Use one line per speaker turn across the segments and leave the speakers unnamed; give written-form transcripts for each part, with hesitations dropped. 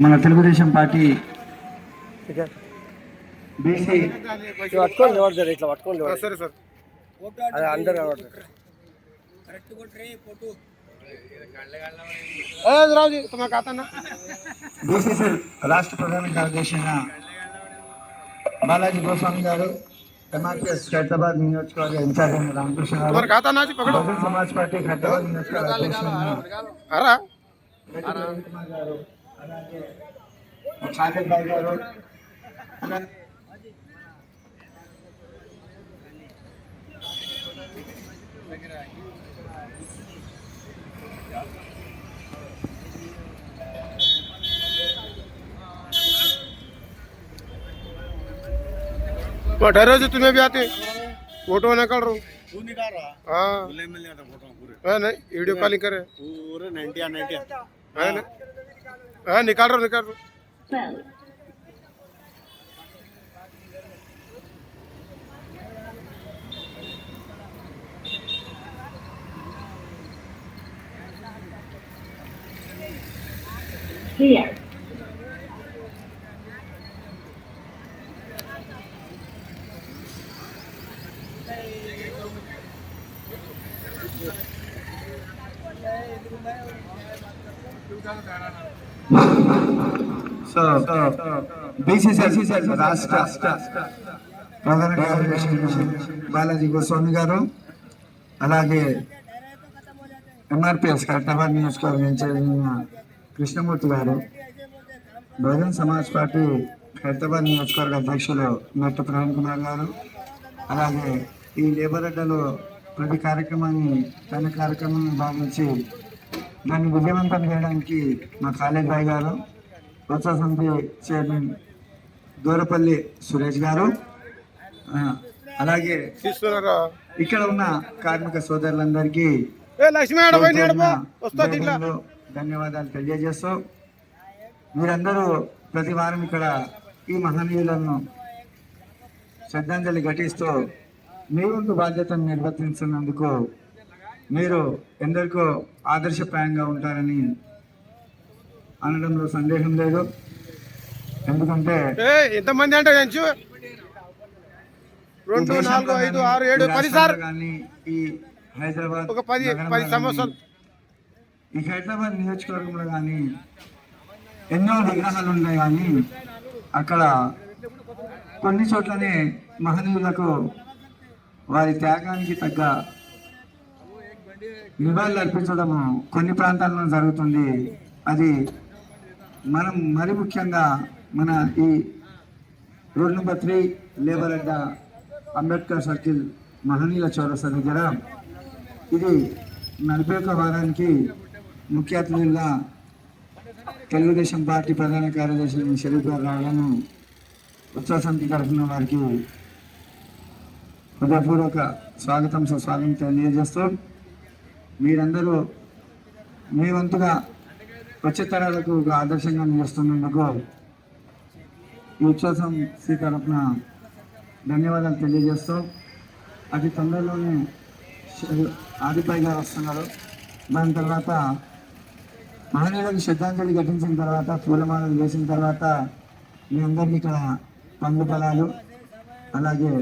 మన Telugu Desam party BC
పట్టుకోండి ఇట్లా పట్టుకోండి సరే సార్ అది అందరు
బీసీసీ రాష్ట్ర ప్రధాన కార్యదర్శి అయిన బాలాజీ గోస్వామి గారు, ఎంఆర్పీఎస్ ఖైరతాబాద్ నియోజకవర్గ ఇన్ఛార్జ్ అయిన రామకృష్ణ గారు, బహుజన్ సమాజ్ పార్టీ ఖైరతాబాద్ నియోజకవర్గ అధ్యక్షులు గారు, అలాగే ఖాదర్ భాయ్ గారు,
ठहरो जी तुम्हें भी आते फोटो निकाल रहा हूँ नहीं वीडियो कॉलिंग करे पूरे 90 हाँ निकाल रहा हूँ
Here.
సో బీసీసీ రాష్ట్ర ప్రధాన కార్యదర్శి బాలాజీ గోస్వామి గారు, అలాగే ఎంఆర్పీఎస్ ఖైరతాబాద్ నియోజకవర్గం ఇన్ఛార్జ్ అయిన కృష్ణమూర్తి గారు, బహుజన్ సమాజ్ పార్టీ ఖైరతాబాద్ నియోజకవర్గ అధ్యక్షులు మెట్టు ప్రవీణ్ కుమార్ గారు, అలాగే ఈ లేబర్ అడ్డలో ప్రతి కార్యక్రమాన్ని తన కార్యక్రమాన్ని భావించి దాన్ని విజయవంతం చేయడానికి మా ఖాళీద్ భాయ్ గారు, ప్రోత్సాహ సమితి చైర్మన్ దూరపల్లి సురేష్ గారు, అలాగే ఇక్కడ ఉన్న కార్మిక సోదరులందరికీ ధన్యవాదాలు తెలియజేస్తూ, మీరందరూ ప్రతి వారం ఇక్కడ ఈ మహనీయులను శ్రద్ధాంజలి ఘటిస్తూ మీ వంతు బాధ్యతను నిర్వర్తించినందుకు మీరు ఎందరికో ఆదర్శప్రాయంగా ఉంటారని అనడంలో సందేహం లేదు. ఎందుకంటే
ఎంతమంది అంటే 2, 4, 5, 6, 7, 10 సార్
కానీ ఈ హైదరాబాద్
ఒక 10 సంవత్సరాలు
ఈ హైదరాబాద్ నియోజకవర్గంలో కానీ ఎన్నో విగ్రహాలు ఉన్నాయి, కానీ అక్కడ కొన్ని చోట్లనే మహనీయులకు వారి త్యాగానికి తగ్గ నివాళులు అర్పించడం కొన్ని ప్రాంతాల్లో జరుగుతుంది. అది మనం మరి ముఖ్యంగా మన ఈ రోడ్ నెంబర్ 3 లేబర్ అడ్డ అంబేద్కర్ సర్కిల్ మహనీయుల చౌరస్తా దగ్గర ఇది 41వ వారానికి ముఖ్య అతిథులుగా తెలుగుదేశం పార్టీ ప్రధాన కార్యదర్శి షరీఫ్ గారు రావడం ఉత్సవ సమితి తరఫున వారికి హృదయపూర్వక స్వాగతం సుస్వాగతం తెలియజేస్తూ, మీరందరూ మీ వంతుగా వచ్చే తరాలకు ఒక ఆదర్శంగా నిలుస్తున్నందుకు ఈ ఉత్సవ సమితి తరఫున ధన్యవాదాలు తెలియజేస్తూ, అతి తొందరలోనే ఆదిపాయ్ గారు వస్తున్నారు. దాని తర్వాత మహనీయులకు శ్రద్ధాంజలి ఘటించిన తర్వాత పూలమాలలు వేసిన తర్వాత మీ అందరికీ ఇక్కడ పండ్ల ఫలాలు అలాగే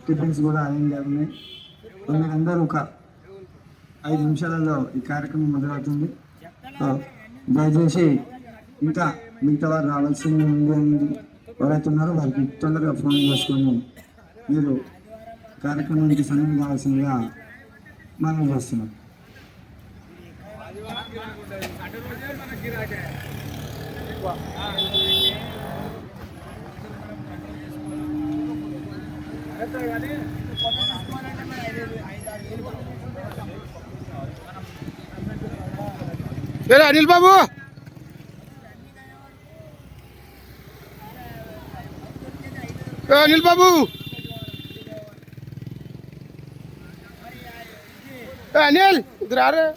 టిఫిన్స్ కూడా అరేంజ్ ఉన్నాయి. మీరందరూ ఒక 5 నిమిషాలలో ఈ కార్యక్రమం మొదలవుతుంది. దయచేసి ఇంకా మిగతా వారు రావాల్సింది ఉంది అని ఎవరైతే ఉన్నారో వారికి తొందరగా ఫోన్ చేసుకొని మీరు కార్యక్రమానికి సన్నిధి కావాల్సిందిగా మనం చేస్తున్నాం.
अनिल बाबू अनिल बाबू अनिल इधर आ रहे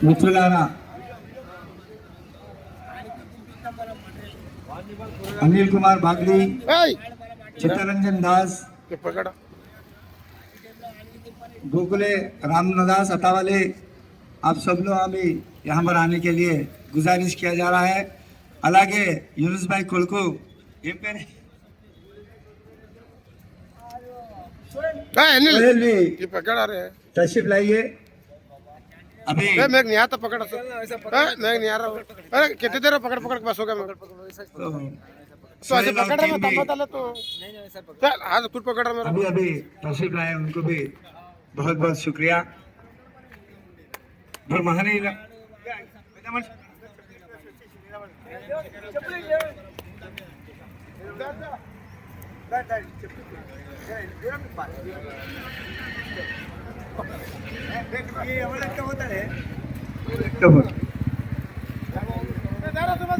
మిత్రులారా, अनिल कुमार बागली, चित्तरंजन दास, गोकुले रामदास अतावले, आप सब लोग अभी यहाँ पर आने के लिए गुजारिश किया जा रहा है। అలాగే यूनुस भाई కొడుకు ఏం పేరు
अनिल
सोहेल भी
ये पकड़ आ रहे हैं
तशरीफ लाइए। अभी
मैं नहीं आता पकड़ मैं नहीं आ रहा हूँ अरे कितनी देर पकड़ पकड़ के बस हो गया मैं तो ऐसे पकड़ रहा मैं तब तो चल हाँ तो तू पकड़ रहा मेरा
अभी अभी तशरीफ लाए, उनको भी बहुत बहुत शुक्रिया। फिर महानी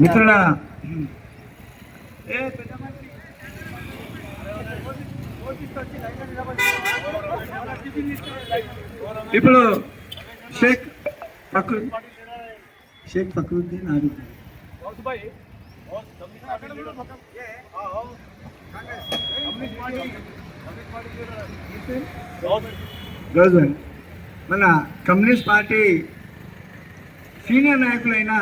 మిత్రుల ఇప్పుడు షేక్ ఫక్రుద్దీన్ అడుగుతారు గౌజ్ మన కమ్యూనిస్ట్ పార్టీ సీనియర్ నాయకులైన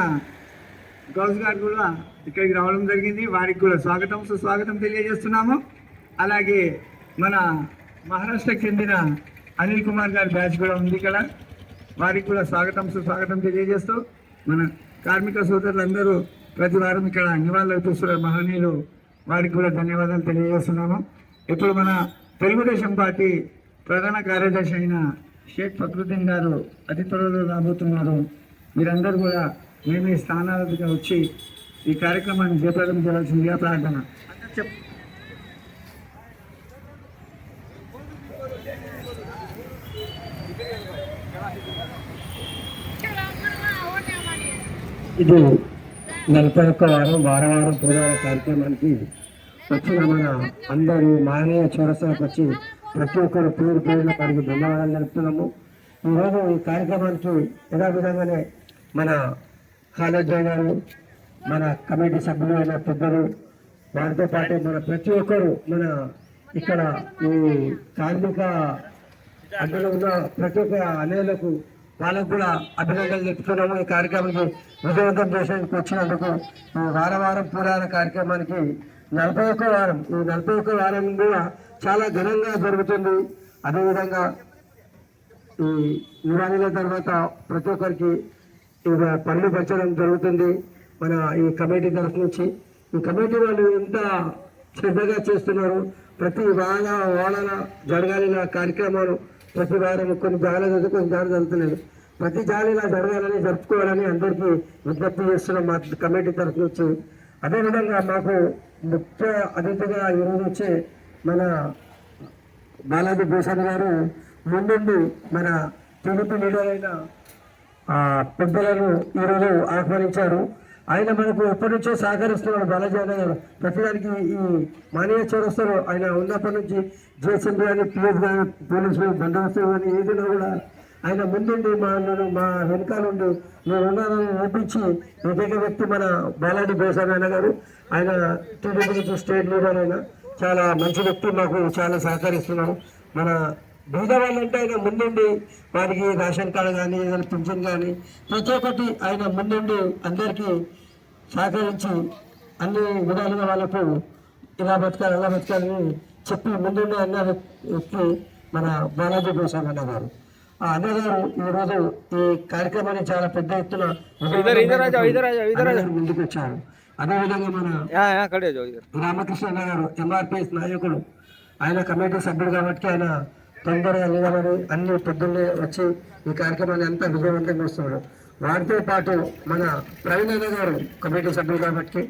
గౌజ్ గారు కూడా ఇక్కడికి రావడం జరిగింది. వారికి కూడా స్వాగతం సుస్వాగతం తెలియజేస్తున్నాము. అలాగే మన మహారాష్ట్రకి చెందిన అనిల్ కుమార్ గారి బ్యాచ్ కూడా ఉంది ఇక్కడ, వారికి కూడా స్వాగతం సుస్వాగతం తెలియజేస్తూ మన కార్మిక సోదరులందరూ ప్రతి వారం ఇక్కడ నివాళులు అర్పిస్తున్నారు మహనీయులు, వారికి కూడా ధన్యవాదాలు తెలియజేస్తున్నాము. ఇప్పుడు మన తెలుగుదేశం పార్టీ ప్రధాన కార్యదర్శి అయిన షేక్ ఫక్రుద్దీన్ గారు అతి త్వరలో రాబోతున్నారు. మీరందరూ కూడా మేము ఈ స్థానాలకు వచ్చి ఈ కార్యక్రమాన్ని జయప్రదం చేయాల్సిందిగా ప్రార్థన. ఇది 41వ వారం పూర్వ కార్యక్రమానికి వచ్చిన మన అందరూ మానవీయ చౌరస్తాకు వచ్చి ప్రతి ఒక్కరు పేరు పేరున వారికి ధన్యవాదాలు తెలుపుతున్నాము. ఈరోజు ఈ కార్యక్రమానికి యథావిధంగానే మన ఖాళద్ గారు, మన కమిటీ సభ్యులు అయిన పెద్దలు, వారితో పాటు మన ప్రతి ఒక్కరు మన ఇక్కడ ఈ కార్మిక అడ్డలో ఉన్న ప్రతి ఒక్క అనేలకు వాళ్ళకు కూడా అభినందనలు చెప్తున్నాము. ఈ కార్యక్రమానికి విజయవంతం చేసేందుకు వచ్చినందుకు వారం పురాణ కార్యక్రమానికి 41వ వారం, ఈ 41వ వారం కూడా చాలా ఘనంగా జరుగుతుంది. అదేవిధంగా ఈ నివాళుల తర్వాత ప్రతి ఒక్కరికి పనులు పంచడం జరుగుతుంది మన ఈ కమిటీ తరఫు నుంచి. ఈ కమిటీ వాళ్ళు ఎంత శ్రద్ధగా చేస్తున్నారు. ప్రతి వాడన జరగాలిన కార్యక్రమాలు ప్రతి వారం కొన్ని జాగ్రత్త కొన్ని జాగ్రత్త జరుగుతున్నాయి. ప్రతి జాలీలా జరగాలని జరుపుకోవాలని అందరికీ విజ్ఞప్తి చేస్తున్నాం మా కమిటీ తరఫు నుంచి. అదేవిధంగా మాకు ముఖ్య అతిథిగా ఈరోజు వచ్చే మన బాలాజీ భూషణ్ గారు ముందుండి మన టీడీపీ లీడర్ అయిన పెద్దలను ఈరోజు ఆహ్వానించారు. ఆయన మనకు ఎప్పటి నుంచో సహకరిస్తున్నాడు. బాలాజీ అన్న గారు ప్రతిదానికి ఈ మానవీయ చౌరస్తాలో ఆయన ఉన్నప్పటి నుంచి జేసీబీ కానీ పిఎస్ కానీ పోలీసులు బందోబస్తు కానీ ఏదైనా కూడా ఆయన ముందుండి మా వెనకాలండి నేను ఉన్నానని ఒప్పించి ఏకైక వ్యక్తి మన బాలాజీ భూషణ్ అన్న గారు. ఆయన టీడీపీ నుంచి స్టేట్ లీడర్ అయినా చాలా మంచి వ్యక్తి, మాకు చాలా సహకరిస్తున్నాము. మన బీద వాళ్ళంటే ఆయన ముందుండి వారికి రేషన్ కార్డు కానీ ఏదైనా పింఛన్ కానీ ప్రతి ఒక్కటి ఆయన ముందుండి అందరికీ సహకరించి అన్ని విధాలుగా వాళ్ళకు ఇలా బతకాలి అలా బతకాలని చెప్పి ముందుండి అన్న వ్యక్తి మన బాలాజీ భూషణ్ అన్న గారు. ఆ అన్నగారు ఈరోజు ఈ కార్యక్రమాన్ని చాలా పెద్ద ఎత్తున ముందుకు వచ్చారు. అదేవిధంగా మన రామకృష్ణ అన్న గారు ఎంఆర్పిఎస్ నాయకుడు, ఆయన కమిటీ సభ్యుడు కాబట్టి ఆయన తొందరగా నిలబడి అన్ని పొద్దున్నే వచ్చి ఈ కార్యక్రమాన్ని అంతా విజయవంతంగా వస్తున్నాడు. వారితో పాటు మన ప్రవీణ్ అన్న గారు కమిటీ సభ్యులు కాబట్టి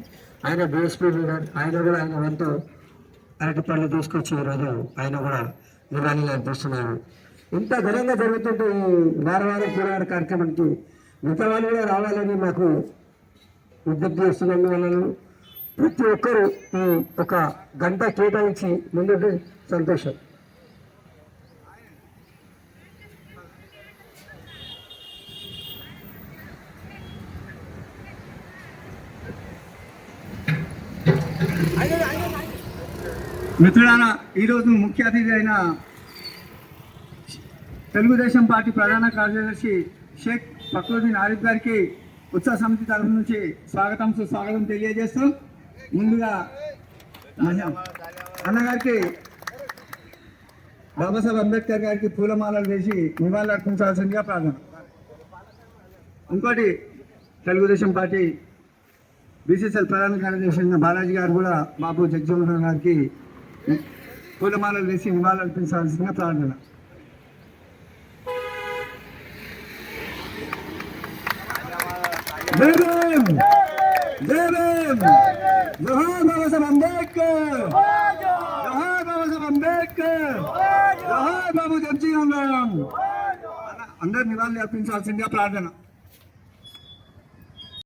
ఆయన బీఎస్పీ లీడర్, ఆయన కూడా ఆయన వంతు అరటి పనులు తీసుకొచ్చి ఈరోజు ఆయన కూడా నివాళులు అర్పిస్తున్నారు. ఇంత ఘనంగా జరుగుతుంటే ఈ వారం పోరాట కార్యక్రమానికి మిగతా వాళ్ళు కూడా రావాలని మాకు విజ్ఞప్తి చేస్తున్నందు వలన ప్రతి ఒక్కరూ ఈ ఒక గంట కేటాయించి ముందుంటే సంతోషం. మిత్రులారా, ఈరోజు ముఖ్య అతిథి అయిన తెలుగుదేశం పార్టీ ప్రధాన కార్యదర్శి షేక్ ఫక్రుద్దీన్ ఆరిఫ్ గారికి ఉత్సవ సమితి తరఫు నుంచి స్వాగతం సుస్వాగతం తెలియజేస్తూ ముందుగా అన్నగారికి బాబాసాహెబ్ అంబేద్కర్ గారికి పూలమాలలు వేసి నివాళులు అర్పించాల్సిందిగా ప్రార్థన. ఇంకోటి తెలుగుదేశం పార్టీ బీసీసీఎల్ ప్రధాన కార్యదర్శి బాలాజీ గారు కూడా బాబు జగజీవన్ గారికి పూలమాలలు వేసి నివాళులు అర్పించాల్సిందిగా ప్రార్థన. జై భీమ్, జై భీమ్, జోహార్ బాబాసాహెబ్ అంబేద్కర్, జోహార్ బాబాసాహెబ్ అంబేద్కర్, జోహార్ బాబు జగజీవన్ రామ్. అందరు నివాళులు అర్పించాల్సిందిగా ప్రార్థన.